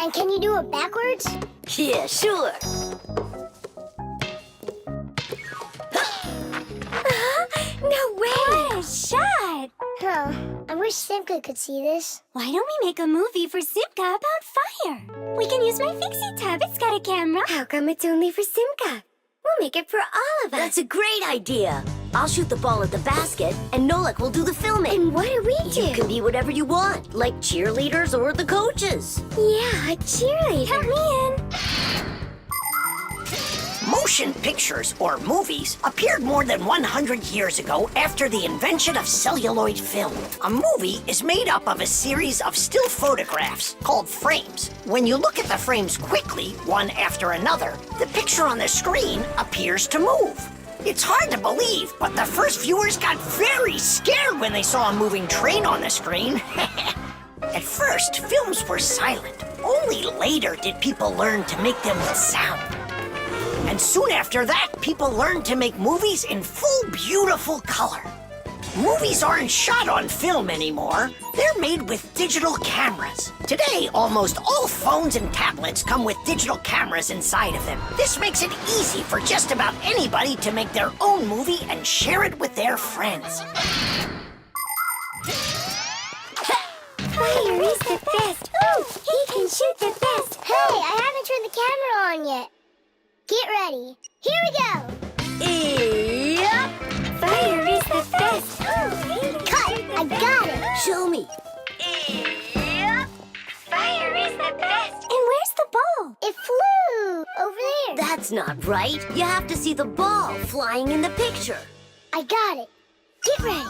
And can you do it backwards? Yeah, sure. No way! What a shot! Huh. I wish Simka could see this. Why don't we make a movie for Simka about fire? We can use my Fixie tub. It's got a camera. How come it's only for Simka? We'll make it for all of us. That's a great idea. I'll shoot the ball at the basket, and Nolik will do the filming. And what do we do? You can be whatever you want, like cheerleaders or the coaches. Yeah, a cheerleader. Count me in. Motion pictures, or movies, appeared more than 100 years ago after the invention of celluloid film. A movie is made up of a series of still photographs called frames. When you look at the frames quickly, one after another, the picture on the screen appears to move. It's hard to believe, but the first viewers got very scared when they saw a moving train on the screen. At first, films were silent. Only later did people learn to make them with sound. And soon after that, people learned to make movies in full, beautiful color. Movies aren't shot on film anymore. They're made with digital cameras. Today, almost all phones and tablets come with digital cameras inside of them. This makes it easy for just about anybody to make their own movie and share it with their friends. Fire is the best. Ooh, he can shoot the best. Hey, I haven't turned the camera on yet. Get ready. Here we go. Yep. Fire is the best. Ooh, Cut! I got it. Show me. Yep. Fire is the best. And where's the ball? It flew over there. That's not right. You have to see the ball flying in the picture. I got it. Get ready.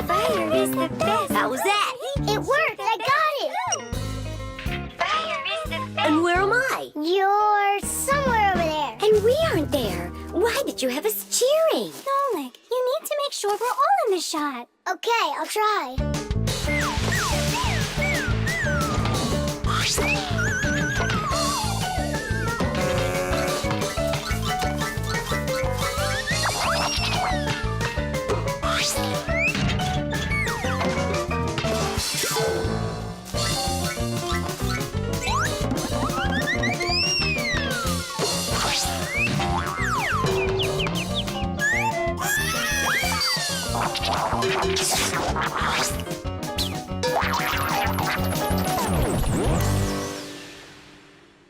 Fire is the best. How was that? It worked. I got it. Fire is the best. And where am I? You're somewhere over there. And we aren't there. Why did you have us cheering? Nolik, you need to make sure we're all in the shot. Okay, I'll try.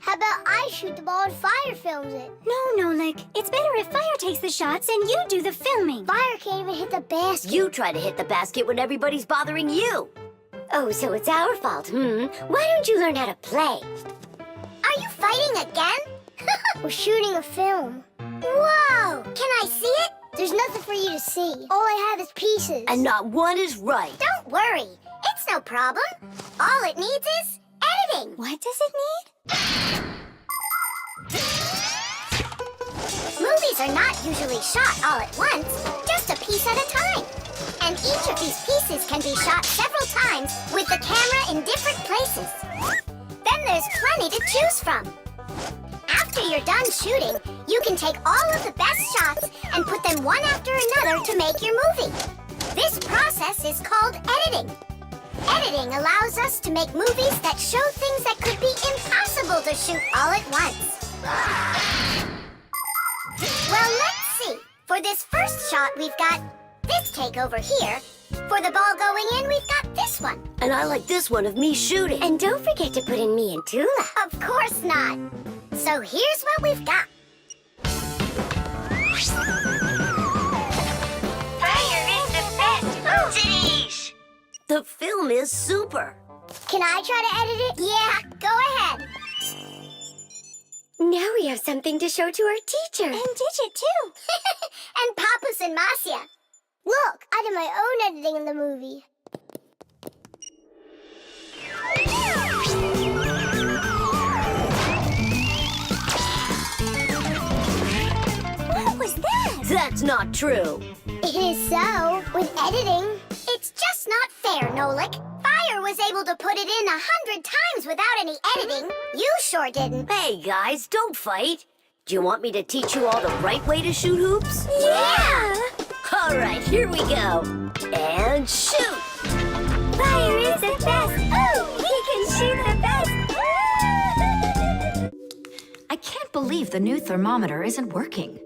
How about I shoot the ball and Fire films it? No, Nolik. It's better if Fire takes the shots and you do the filming. Fire can't even hit the basket. You try to hit the basket when everybody's bothering you. Oh, so it's our fault, Why don't you learn how to play? Are you fighting again? We're shooting a film. Whoa! Can I see it? There's nothing for you to see. All I have is pieces. And not one is right. Don't worry. It's no problem. All it needs is editing. What does it need? Movies are not usually shot all at once, just a piece at a time. And each of these pieces can be shot several times with the camera in different places. Then there's plenty to choose from. After you're done shooting, you can take all of the best shots and put them one after another to make your movie. This process is called editing. Editing allows us to make movies that show things that could be impossible to shoot all at once. Well, let's see. For this first shot, we've got this take over here. For the ball going in, we've got this one. And I like this one of me shooting. And don't forget to put in me and Toola. Of course not. So here's what we've got. Fire is the best. Sheesh. The film is super. Can I try to edit it? Yeah, go ahead. Now we have something to show to our teacher. And Digit, too. And Papas and Masya. Look, I did my own editing in the movie. What was that? That's not true. It is so, with editing. It's just not fair, Nolik. Fire was able to put it in 100 times without any editing. You sure didn't. Hey, guys, don't fight. Do you want me to teach you all the right way to shoot hoops? Yeah! All right, here we go. And shoot! Fire is the best. Oh, he believe the new thermometer isn't working.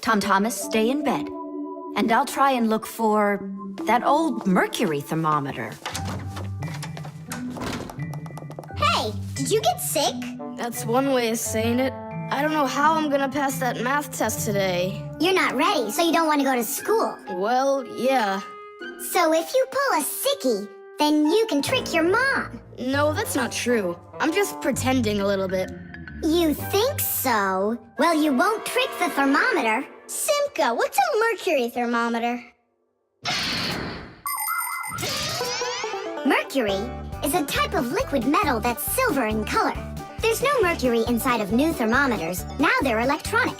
Tom Thomas, stay in bed. And I'll try and look for that old Mercury thermometer. Hey, did you get sick? That's one way of saying it. I don't know how I'm gonna pass that math test today. You're not ready, so you don't want to go to school. Well, yeah. So if you pull a sickie, then you can trick your mom. No, that's not true. I'm just pretending a little bit. You think so? Well, you won't trick the thermometer. Simka, what's a mercury thermometer? Mercury is a type of liquid metal that's silver in color. There's no mercury inside of new thermometers. Now they're electronic.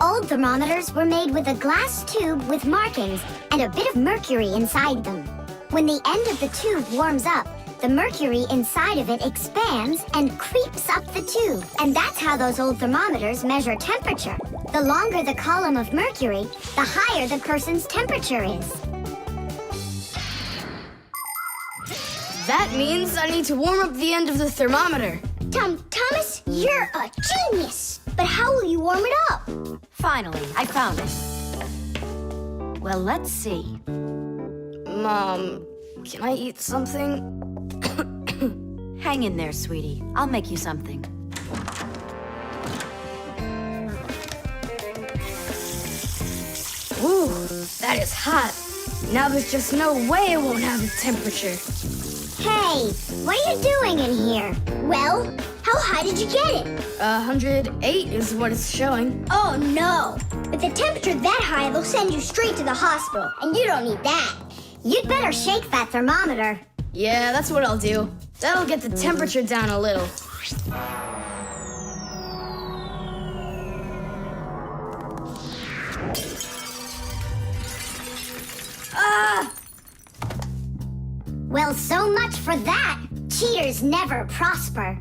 Old thermometers were made with a glass tube with markings and a bit of mercury inside them. When the end of the tube warms up, the mercury inside of it expands and creeps up the tube. And that's how those old thermometers measure temperature. The longer the column of mercury, the higher the person's temperature is. That means I need to warm up the end of the thermometer. Thomas, you're a genius. But how will you warm it up? Finally, I found it. Well, let's see. Mom, can I eat something? Hang in there, sweetie. I'll make you something. Ooh, that is hot. Now there's just no way it won't have a temperature. Hey, what are you doing in here? Well, how high did you get it? 108 is what it's showing. Oh no! With a temperature that high, they'll send you straight to the hospital, and you don't need that. You'd better shake that thermometer. Yeah, that's what I'll do. That'll get the temperature down a little. Ah! Well, so much for that. Cheaters never prosper.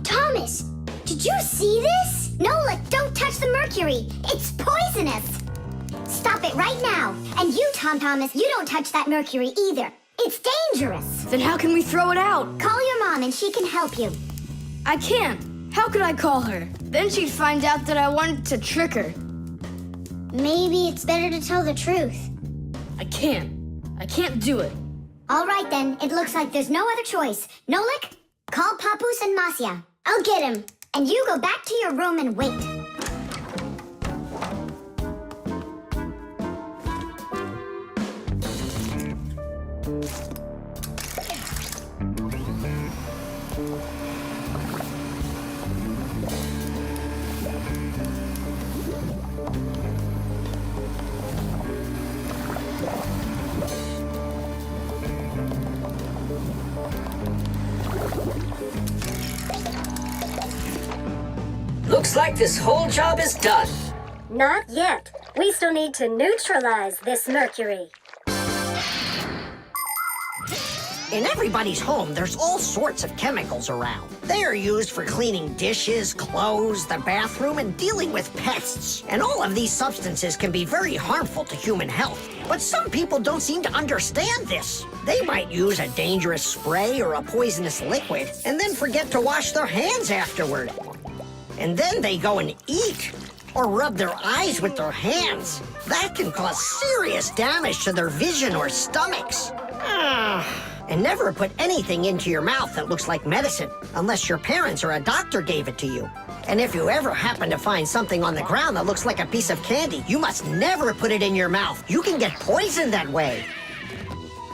Thomas, did you see this? Nolik, don't touch the mercury. It's poisonous. Stop it right now. And you, Thomas, you don't touch that mercury either. It's dangerous. Then how can we throw it out? Call your mom and she can help you. I can't. How could I call her? Then she'd find out that I wanted to trick her. Maybe it's better to tell the truth. I can't. I can't do it. All right then, it looks like there's no other choice. Nolik, call Papoose and Masya. I'll get him. And you go back to your room and wait. Looks like this whole job is done. Not yet. We still need to neutralize this mercury. In everybody's home, there's all sorts of chemicals around. They are used for cleaning dishes, clothes, the bathroom, and dealing with pests. And all of these substances can be very harmful to human health. But some people don't seem to understand this. They might use a dangerous spray or a poisonous liquid and then forget to wash their hands afterward. And then they go and eat or rub their eyes with their hands. That can cause serious damage to their vision or stomachs. And never put anything into your mouth that looks like medicine, unless your parents or a doctor gave it to you. And if you ever happen to find something on the ground that looks like a piece of candy, you must never put it in your mouth. You can get poisoned that way.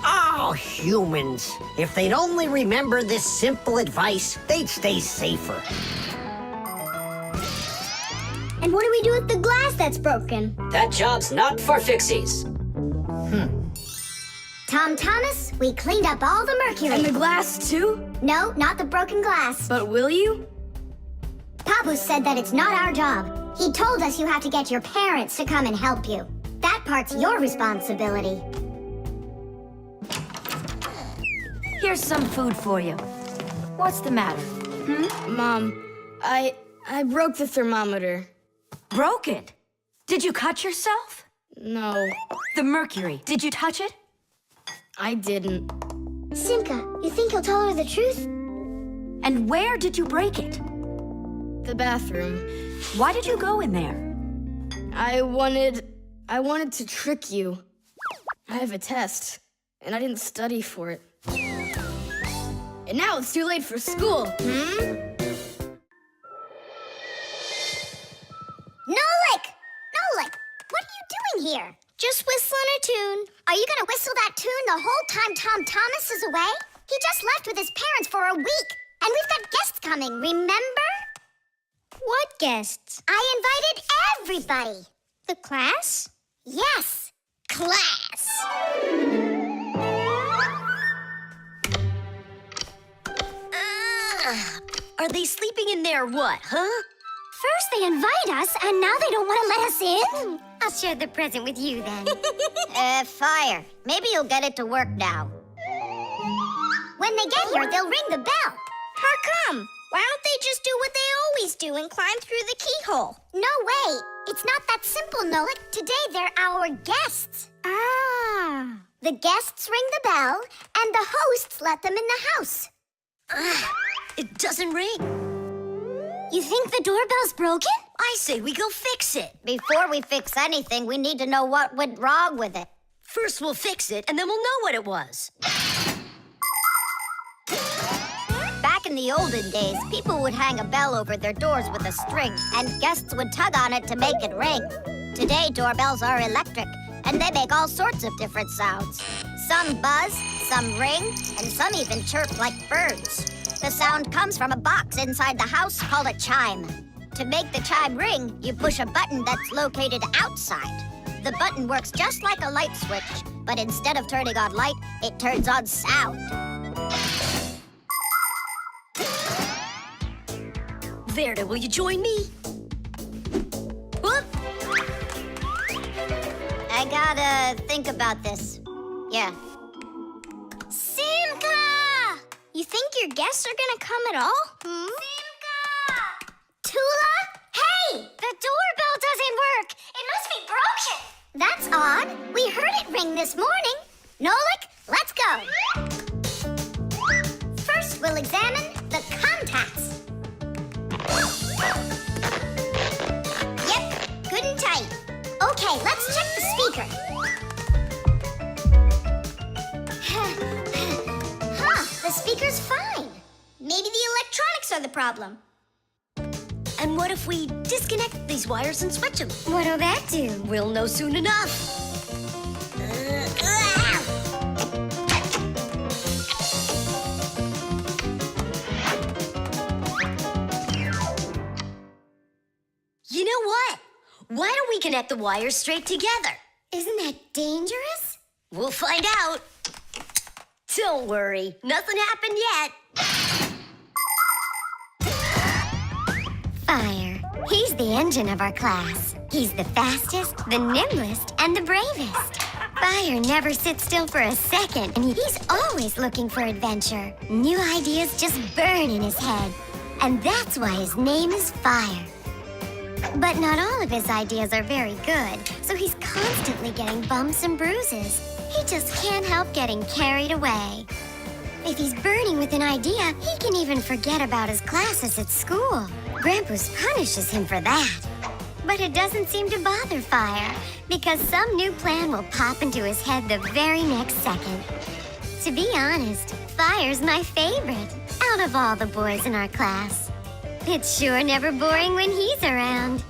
Oh, humans. If they'd only remember this simple advice, they'd stay safer. And what do we do with the glass that's broken? That job's not for Fixies. Thomas, we cleaned up all the mercury. And the glass too? No, not the broken glass. But will you? Papoose said that it's not our job. He told us you have to get your parents to come and help you. That part's your responsibility. Here's some food for you. What's the matter? Mom, I broke the thermometer. Broke it? Did you cut yourself? No, The mercury, did you touch it? I didn't. Simka, you think he'll tell her the truth? And where did you break it? The bathroom. Why did you go in there? I wanted to trick you. I have a test, and I didn't study for it. And now it's too late for school, Nolik! Nolik, what are you doing here? Just whistling a tune. Are you gonna whistle that tune the whole time Tom Thomas is away? He just left with his parents for a week, and we've got guests coming, remember? What guests? I invited everybody. The class? Yes, class. Are they sleeping in there what, huh? First they invite us, and now they don't want to let us in? I'll share the present with you then. Fire. Maybe you'll get it to work now. When they get here, they'll ring the bell. How come? Why don't they just do what they always do and climb through the keyhole? No way. It's not that simple, Nolik. Today they're our guests. Ah. The guests ring the bell, and the hosts let them in the house. It doesn't ring. You think the doorbell's broken? I say we go fix it. Before we fix anything, we need to know what went wrong with it. First we'll fix it, and then we'll know what it was. Back in the olden days, people would hang a bell over their doors with a string, and guests would tug on it to make it ring. Today, doorbells are electric, and they make all sorts of different sounds. Some buzz, some ring, and some even chirp like birds. The sound comes from a box inside the house called a chime. To make the chime ring, you push a button that's located outside. The button works just like a light switch, but instead of turning on light, it turns on sound. Verda, will you join me? Whoop! I gotta think about this. Yeah. Simka! You think your guests are gonna come at all? Simka! Toola? Hey! The doorbell doesn't work. It must be broken. That's odd. We heard it ring this morning. Nolik, let's go. First, we'll examine the contacts. Yep, good and tight. Okay, let's check the speaker. The speaker's fine. Maybe the electronics are the problem. And what if we disconnect these wires and switch them? What'll that do? We'll know soon enough. You know what? Why don't we connect the wires straight together? Isn't that dangerous? We'll find out. Don't worry, nothing happened yet. Fire. He's the engine of our class. He's the fastest, the nimblest, and the bravest. Fire never sits still for a second, and he's always looking for adventure. New ideas just burn in his head. And that's why his name is Fire. But not all of his ideas are very good, so he's constantly getting bumps and bruises. He just can't help getting carried away. If he's burning with an idea, he can even forget about his classes at school. Grampus punishes him for that. But it doesn't seem to bother Fire, because some new plan will pop into his head the very next second. To be honest, Fire's my favorite out of all the boys in our class. It's sure never boring when he's around.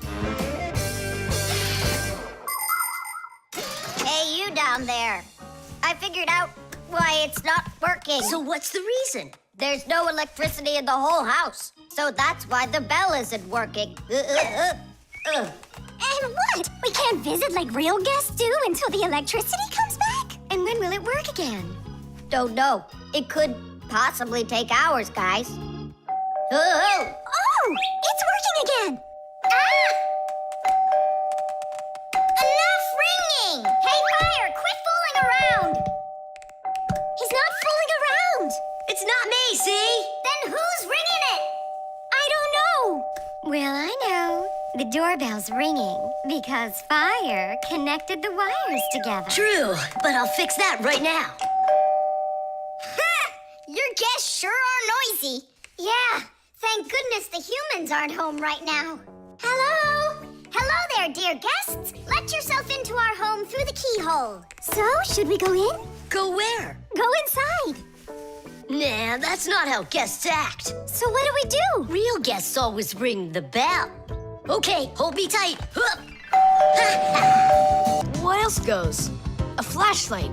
Hey, you down there. I figured out why it's not working. So what's the reason? There's no electricity in the whole house, so that's why the bell isn't working. And what? We can't visit like real guests do until the electricity comes back? And when will it work again? Don't know. It could possibly take hours, guys. Oh, it's working again! Ah! Enough ringing! Hey, Fire, quit fooling around! He's not fooling around! It's not me, see? Then who's ringing it? I don't know. Well, I know. The doorbell's ringing because Fire connected the wires together. True, but I'll fix that right now. Ha! Your guests sure are noisy. Yeah, Thank goodness the humans aren't home right now. Hello? Hello there, dear guests. Let yourself into our home through the keyhole. So, should we go in? Go where? Go inside. Nah, that's not how guests act. So what do we do? Real guests always ring the bell. Okay, hold me tight. Hup. What else goes? A flashlight.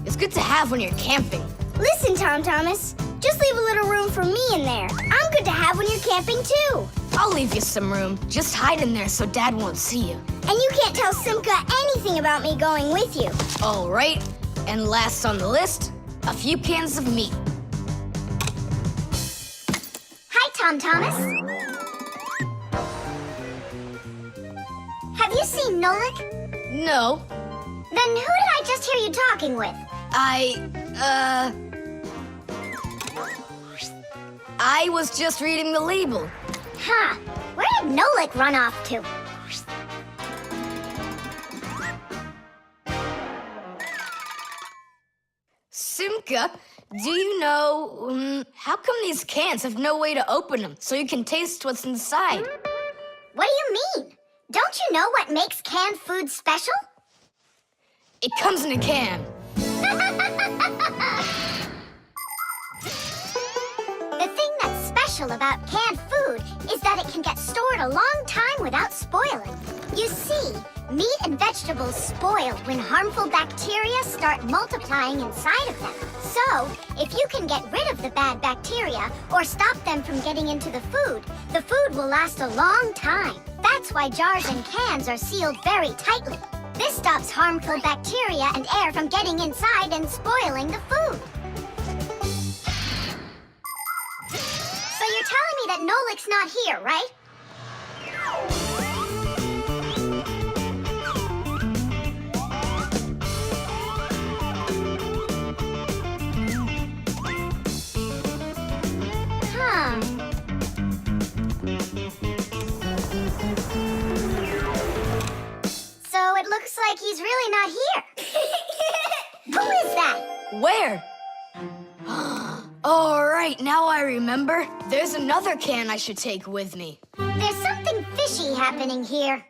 It's good to have when you're camping. Listen, Tom Thomas. Just leave a little room for me in there. I'm good to have when you're camping, too. I'll leave you some room. Just hide in there so Dad won't see you. And you can't tell Simka anything about me going with you. All right. And last on the list, a few cans of meat. Hi, Tom Thomas. Have you seen Nolik? No, Then who did I just hear you talking with? I was just reading the label. Huh. Where did Nolik run off to? Simka, do you know, how come these cans have no way to open them so you can taste what's inside? What do you mean? Don't you know what makes canned food special? It comes in a can. The thing that's special about canned food is that it can get stored a long time without spoiling. You see, meat and vegetables spoil when harmful bacteria start multiplying inside of them. So, if you can get rid of the bad bacteria or stop them from getting into the food will last a long time. That's why jars and cans are sealed very tightly. This stops harmful bacteria and air from getting inside and spoiling the food. So you're telling me that Nolik's not here, right? Huh. So it looks like he's really not here. Who is that? Where? All right, now I remember. There's another can I should take with me. There's something fishy happening here.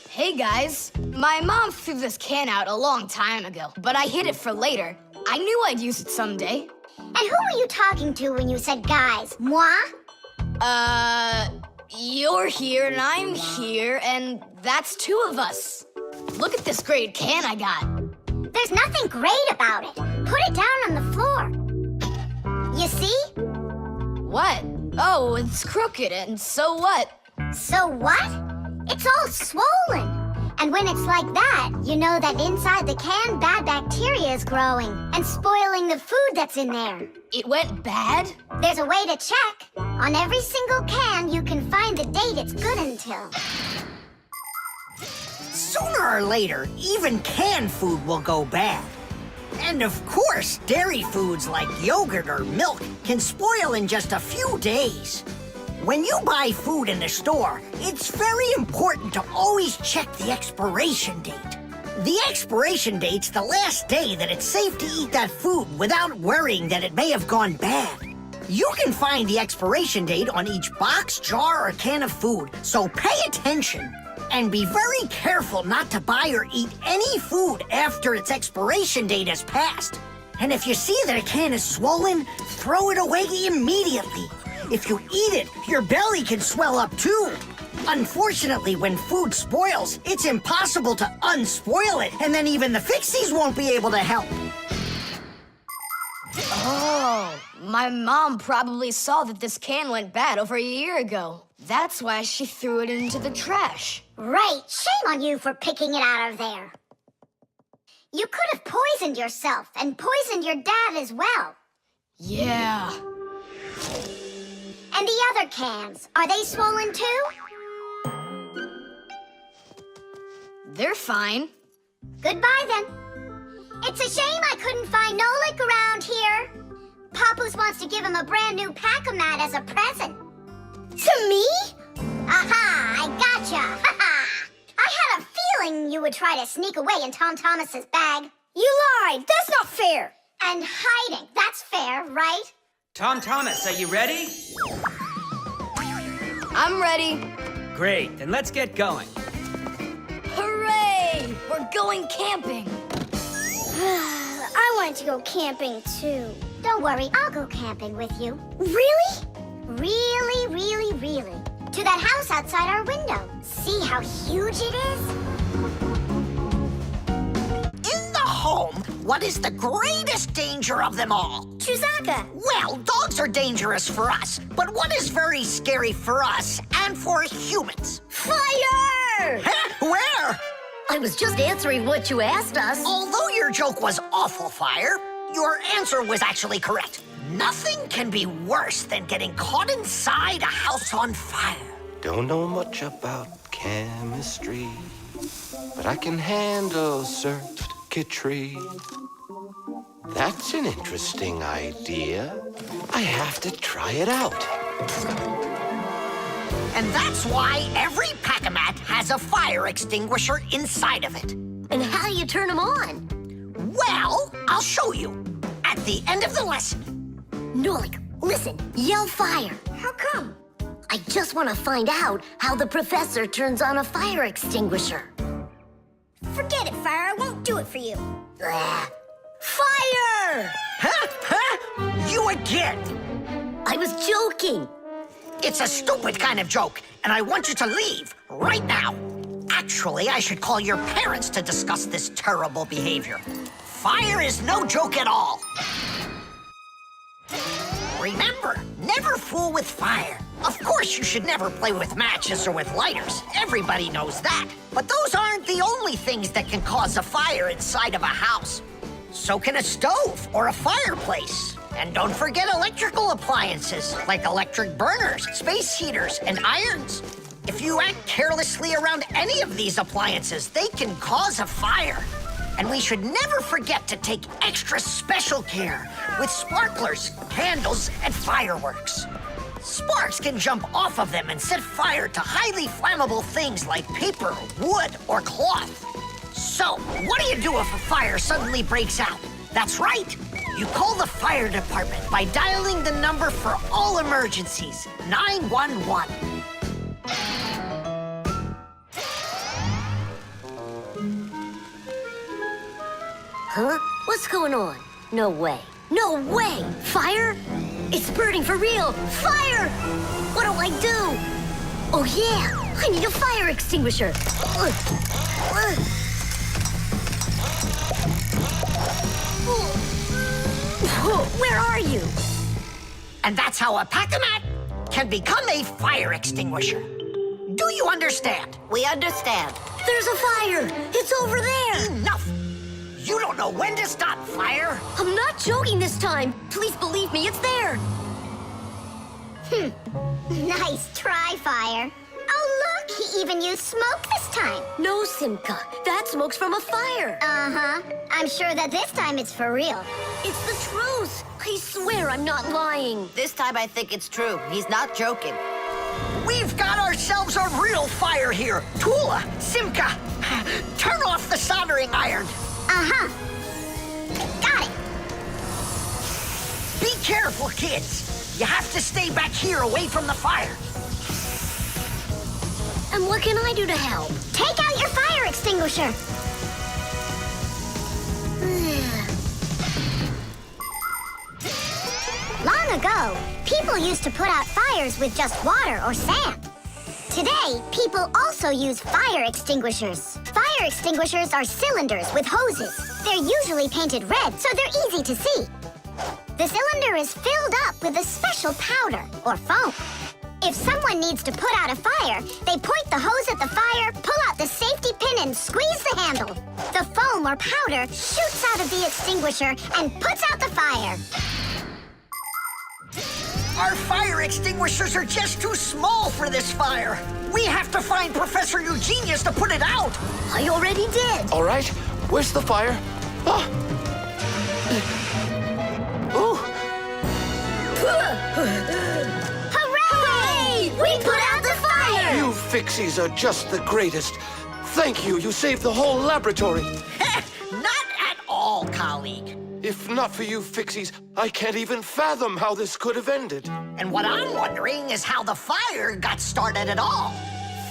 Hey guys, my mom threw this can out a long time ago, but I hid it for later. I knew I'd use it someday. And who were you talking to when you said guys? Moi? You're here and I'm here, and that's two of us. Look at this great can I got. There's nothing great about it. Put it down on the floor. You see? What? Oh, it's crooked, and so what? So what? It's all swollen. And when it's like that, you know that inside the can, bad bacteria is growing and spoiling the food that's in there. It went bad? There's a way to check. On every single can, you can find the date it's good until. Sooner or later, even canned food will go bad. And of course, dairy foods like yogurt or milk can spoil in just a few days. When you buy food in the store, it's very important to always check the expiration date. The expiration date's the last day that it's safe to eat that food without worrying that it may have gone bad. You can find the expiration date on each box, jar, or can of food, so pay attention. And be very careful not to buy or eat any food after its expiration date has passed. And if you see that a can is swollen, throw it away immediately. If you eat it, your belly can swell up too. Unfortunately, when food spoils, it's impossible to unspoil it, and then even the Fixies won't be able to help. Oh, my mom probably saw that this can went bad over a year ago. That's why she threw it into the trash. Right, shame on you for picking it out of there. You could have poisoned yourself and poisoned your dad as well. Yeah. And the other cans, are they swollen too? They're fine. Goodbye then. It's a shame I couldn't find Nolik around here. Papoose wants to give him a brand new pack-a-mat as a present. To me? Aha, I gotcha. I had a feeling you would try to sneak away in Tom Thomas's bag. You lied. That's not fair. And hiding. That's fair, right? Tom Thomas, are you ready? I'm ready. Great, then let's get going. Hooray! We're going camping. I wanted to go camping too. Don't worry, I'll go camping with you. Really? Really, really, really. To that house outside our window. See how huge it is? In the home, what is the greatest danger of them all? Chewbacca. Well, dogs are dangerous for us, but what is very scary for us and for humans? Fire! Huh? Where? I was just answering what you asked us. Although your joke was awful, Fire, your answer was actually correct. Nothing can be worse than getting caught inside a house on fire. Don't know much about chemistry, but I can handle circuitry. That's an interesting idea. I have to try it out. And that's why every Pack-A-Mat has a fire extinguisher inside of it. And how do you turn them on? Well, I'll show you at the end of the lesson. Nolik, listen, yell fire. How come? I just want to find out how the professor turns on a fire extinguisher. Forget it, Fire. I won't do it for you. Blah. Fire! Huh? Huh? You again. I was joking. It's a stupid kind of joke, and I want you to leave right now. Actually, I should call your parents to discuss this terrible behavior. Fire is no joke at all. Remember, never fool with fire. Of course, you should never play with matches or with lighters. Everybody knows that. But those aren't the only things that can cause a fire inside of a house. So can a stove or a fireplace. And don't forget electrical appliances, like electric burners, space heaters, and irons. If you act carelessly around any of these appliances, they can cause a fire. And we should never forget to take extra special care with sparklers, candles, and fireworks. Sparks can jump off of them and set fire to highly flammable things like paper, wood, or cloth. So, what do you do if a fire suddenly breaks out? That's right. You call the fire department by dialing the number for all emergencies, 911. Huh? What's going on? No way. No way! Fire? It's burning for real! Fire! What do I do? Oh yeah! I need a fire extinguisher! Where are you? And that's how a Pack-A-Mat can become a fire extinguisher. Do you understand? We understand. There's a fire! It's over there! Enough! You don't know when to stop fire. I'm not joking this time. Please believe me, it's there. Nice try, Fire. Oh, look, he even used smoke this time. No, Simka. That smoke's from a fire. Uh-huh. I'm sure that this time it's for real. It's the truth. I swear I'm not lying. This time I think it's true. He's not joking. We've got ourselves a real fire here. Toola, Simka, turn off the soldering iron. Uh-huh. Got it. Be careful, kids. You have to stay back here away from the fire. And what can I do to help? Take out your fire extinguisher. Long ago, people used to put out fires with just water or sand. Today, people also use fire extinguishers. Fire extinguishers are cylinders with hoses. They're usually painted red, so they're easy to see. The cylinder is filled up with a special powder, or foam. If someone needs to put out a fire, they point the hose at the fire, pull out the safety pin, and squeeze the handle. The foam or powder shoots out of the extinguisher and puts out the fire. Our fire extinguishers are just too small for this fire. We have to find Professor Eugenius to put it out. I already did. All right, where's the fire? Ah. Ooh. Hooray! We put out the fire! You Fixies are just the greatest. Thank you. You saved the whole laboratory. Not at all, colleague. If not for you, Fixies, I can't even fathom how this could have ended. And what I'm wondering is how the fire got started at all.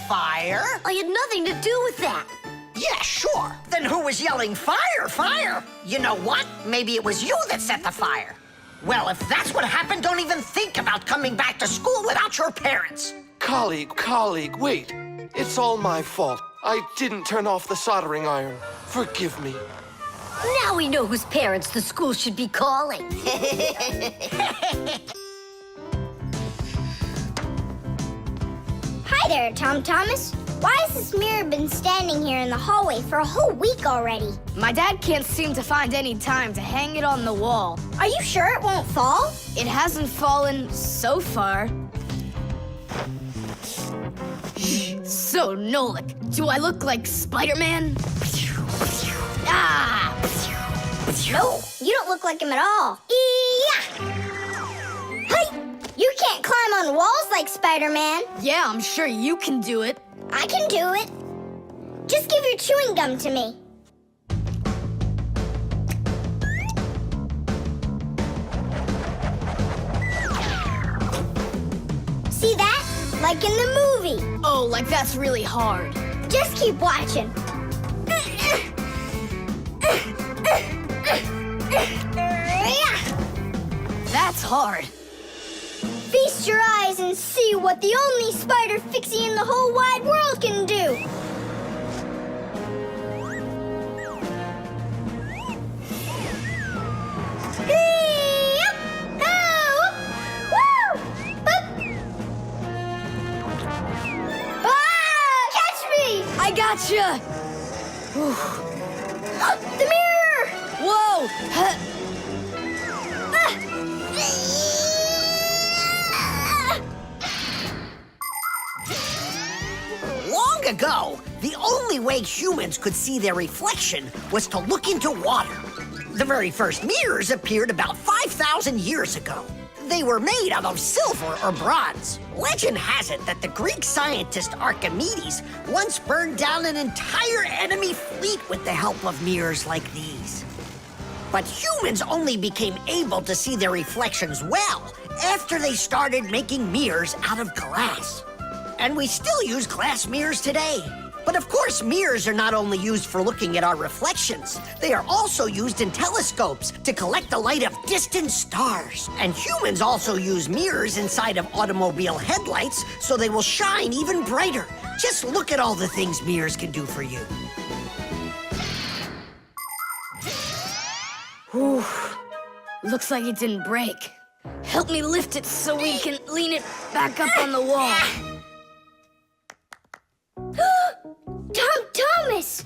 Fire? I had nothing to do with that. Yeah, sure. Then who was yelling, fire, fire? You know what? Maybe it was you that set the fire. Well, if that's what happened, don't even think about coming back to school without your parents. Colleague, wait. It's all my fault. I didn't turn off the soldering iron. Forgive me. Now we know whose parents the school should be calling. Hi there, Tom Thomas. Why has this mirror been standing here in the hallway for a whole week already? My dad can't seem to find any time to hang it on the wall. Are you sure it won't fall? It hasn't fallen so far. So, Nolik, do I look like Spider-Man? Ah! No, you don't look like him at all. Yeah! Hey! You can't climb on walls like Spider-Man. Yeah, I'm sure you can do it. I can do it. Just give your chewing gum to me. See that? Like in the movie. Oh, like that's really hard. Just keep watching. That's hard. Feast your eyes and see what the only spider Fixie in the whole wide world can do. Catch me! I gotcha! The mirror! Whoa! Long ago, the only way humans could see their reflection was to look into water. The very first mirrors appeared about 5,000 years ago. They were made out of silver or bronze. Legend has it that the Greek scientist Archimedes once burned down an entire enemy fleet with the help of mirrors like these. But humans only became able to see their reflections well after they started making mirrors out of glass. And we still use glass mirrors today. But of course, mirrors are not only used for looking at our reflections, they are also used in telescopes to collect the light of distant stars. And humans also use mirrors inside of automobile headlights so they will shine even brighter. Just look at all the things mirrors can do for you. Whew. Looks like it didn't break. Help me lift it so we can lean it back up on the wall. Tom Thomas!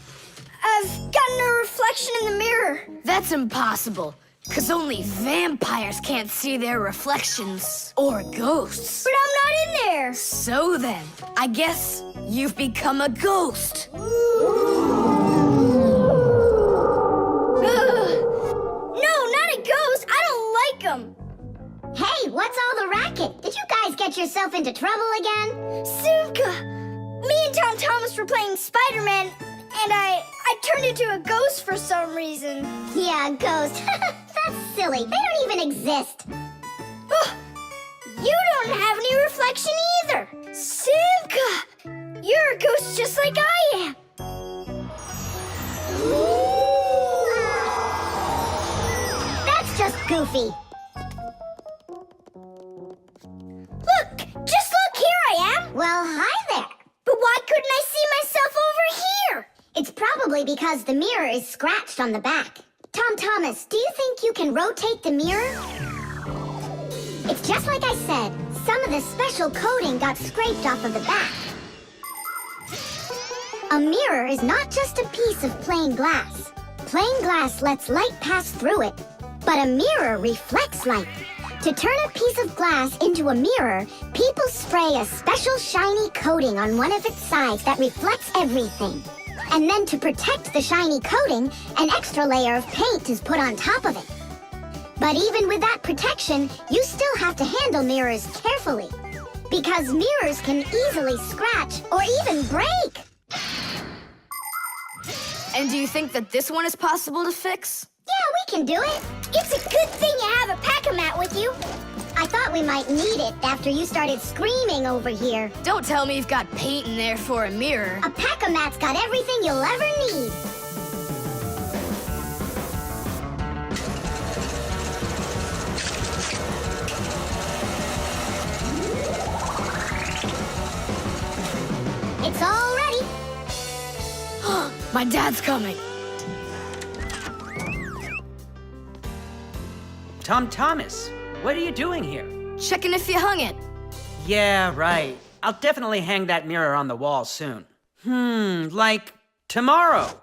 I've gotten a reflection in the mirror. That's impossible, because only vampires can't see their reflections. Or ghosts. But I'm not in there. So then, I guess you've become a ghost. No, not a ghost. I don't like them. Hey, what's all the racket? Did you guys get yourself into trouble again? Simka! Me and Tom Thomas were playing Spider-Man, and I turned into a ghost for some reason. Yeah, a ghost. That's silly. They don't even exist. Oh, you don't have any reflection either. Simka! You're a ghost just like I am. That's just goofy. Look! Just look! Here I am! Well, hi there. But why couldn't I see myself over here? It's probably because the mirror is scratched on the back. Tom Thomas, do you think you can rotate the mirror? It's just like I said. Some of the special coating got scraped off of the back. A mirror is not just a piece of plain glass. Plain glass lets light pass through it, but a mirror reflects light. To turn a piece of glass into a mirror, people spray a special shiny coating on one of its sides that reflects everything. And then to protect the shiny coating, an extra layer of paint is put on top of it. But even with that protection, you still have to handle mirrors carefully, because mirrors can easily scratch or even break. And do you think that this one is possible to fix? Yeah, we can do it. It's a good thing you have a pack-a-mat with you. I thought we might need it after you started screaming over here. Don't tell me you've got paint in there for a mirror. A pack-a-mat's got everything you'll ever need. It's all ready. My dad's coming. Tom Thomas, what are you doing here? Checking if you hung it. Yeah, right. I'll definitely hang that mirror on the wall soon. Like tomorrow.